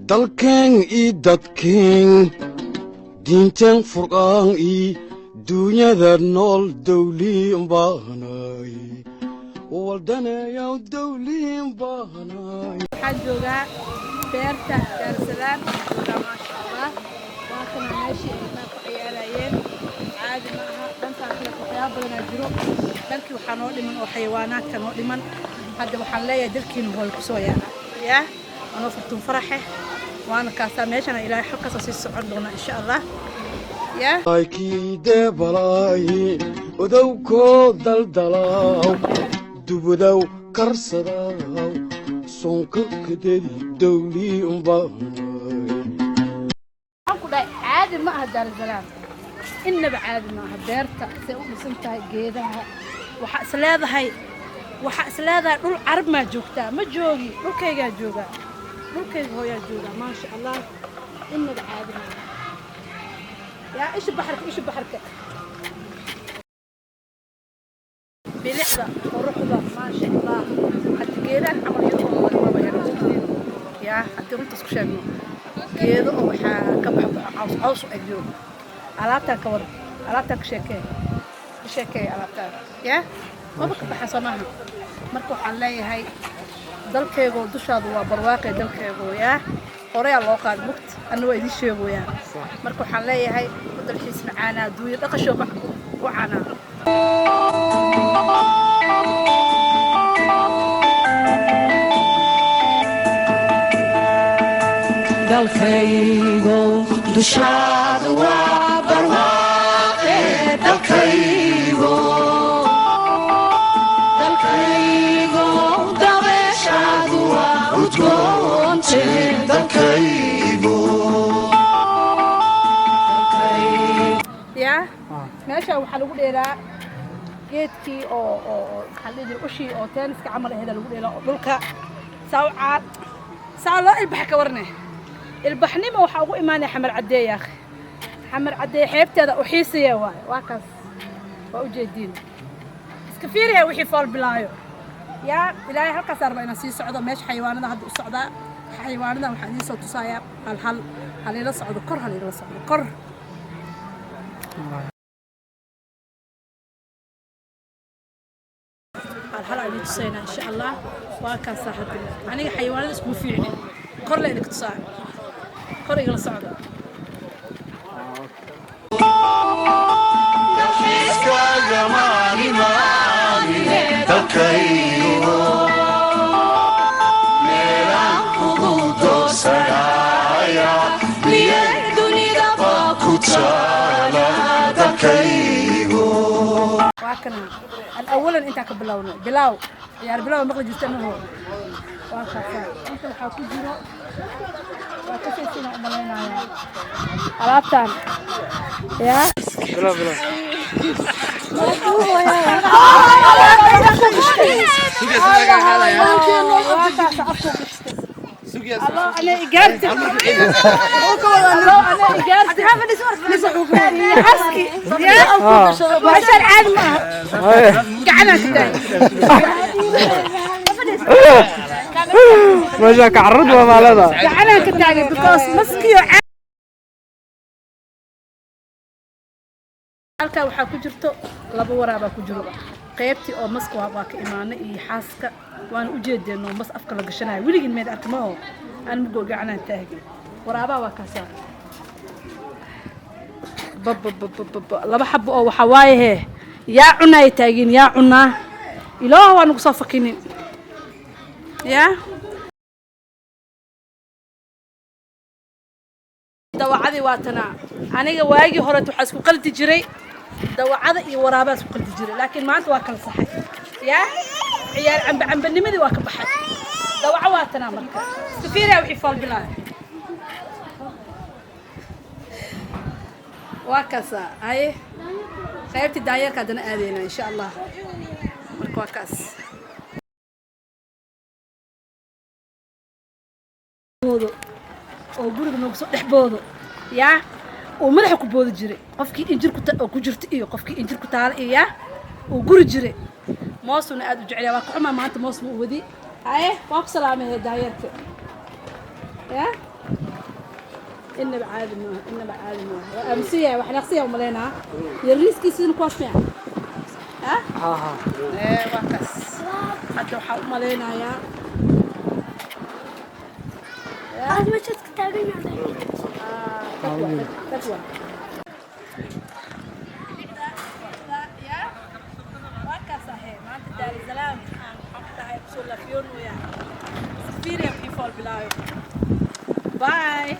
dalkeen ii dadkeen diinteen furqaan ii duunyada nool dawliin baahnay waldaneeyaw dawliin baahnay waxaan joogaa beerta daarsalaam joogaa maasha allah waakana meeshii ilmaha ku ciyaarayeen caadi maaha dhantaa kale waxyaaba badanaa jiro dalkii waxaa noo dhiman oo xayawaanaadka noo dhiman hadda waxaan leeyahay dalkiinu hooy ku soo yaala yaa anoo furtuun faraxe waana kaasaa meeshana ilaahay xogkaasoo sii socon doona insha allah yaa aykidee balay odowkoo daldalaw dubudow karsadaw sonka kadedi dawliin baahnay waxaan ku dhahay caadi ma aha daarsalaam innaba caadi ma aha beerta say u dhisan tahay geedaha waxaa is leedahay dhul carab maa joogtaa ma joogi dhulkaygaa joogaa dhulkayga hooyaa joogaa maasha allah innaba caadi ma aha yaa isha baxarka bilicda quruxda maasha allah hadda geedaan camal iyadoo walbaba yaa haddii runtaas ku sheegno geedo oo waxaa ka baxbaxo caws u egyo alaabtaan ka waran alaabtaan ka sheekee alaabtaan yaa maba ka baxa soo maaha marka waxaan leeyahay dalkeegoo dushaadu waa barwaaqe dalkeegoo yaa horeyaa loo qaada mugt anna waa idiin sheegoyaa marka waxaan leeyahay dalxiis macaanaa duuyo dhaqashoo u canaa dalkaygo dushaada waa barwaaqe dalkaygo dabeeshaadu waa udgoonte dalkaygo yaa meeshaan waxaa lagu dheelaa geedkii oo maxaa la dhihi ushii oo teeniska camal aheeda lagu dheelaa oo dhulka sawcaad saa loo ilbax ka warne ilbaxnimo waxaa ugu imaanaya xamar caddeey yaa akhi xamar caddeey xeebteeda u xiisaya waaye waa kaas waa u jeediin iska fiiriya wixii fool bilaayo yaa ilaahay halkaasaan rabaa inaan sii socdo meesha xayawaanada hadda u socdaa xayawaanada waxaan idiin soo tusayaa haliila socdo kor haliila socdo kor hal aan tusayna insha Allah waa ka saaxad aniga xayawaanada isku fiicin kor la idin tusaa kor igala socdo iska jamaali maali dalkaygo meelaan kugu doorsanaya miyay dunida baa ku taala dalkaygo واكنا الأولا أنت كبلاونا بلاو يعني بلاو مخرج يستنى هو واكنا أنت الحاكي جرا وكيف سينا أملينا يا ألابتان يا بلا الله أنا إجارتي الله أنا إجارتي حسكي يا ماشي العلم قعنا كده ماشي كعرض وما لذا قعنا كده بكوس مسكيو halka waxa ku jirto laba waraaba ku jiro qaybtii oo maska waa ka imaanay iyo xaaska waan u jeedeenoo mas afka la gashanayo wiligiin meed arkamaho aan mugo gacanaan taagay waraaba waa ka saar laba xabo oo waxa waaye yaa cunay taagin yaa cunaa ilaahu waan ugu soo fakinin yaa dawacadii waatana aniga waagi hore waxa isku qaldi jiray dawacada iyo waraaba isku qaldi jiray laakiin maanta waa kala saxay yaa ciyaar cambanimadi waa ka baxay dawaca waatana marka safiira wixii fal bilaa waa kaasa ay qaybti daayarka hadana aadeyna insha Allah marka waa kaas oo guriga noogu soo dhaxboodo yaa oo madaxa ku boodi jiray qofkii injir ku jirta iyo qofkii injir ku taal iyo yaa oo guri jiray moosuna aad u jecel waa ku xumaa maanta moos mu wadi haye waa ku salaamay daayarka yaa إنه بعاد ما أمسية وإحنا قصية وملينا يريس كيسين كواس مياه ها إيه وكاس حتى وحاول ملينا يا هذا ما شفت كتابين تقوى يا وكاس صحيح ما أنت داري سلام حقتها يبصر لك يوم ويا سفير يبقى يفعل بلايو باي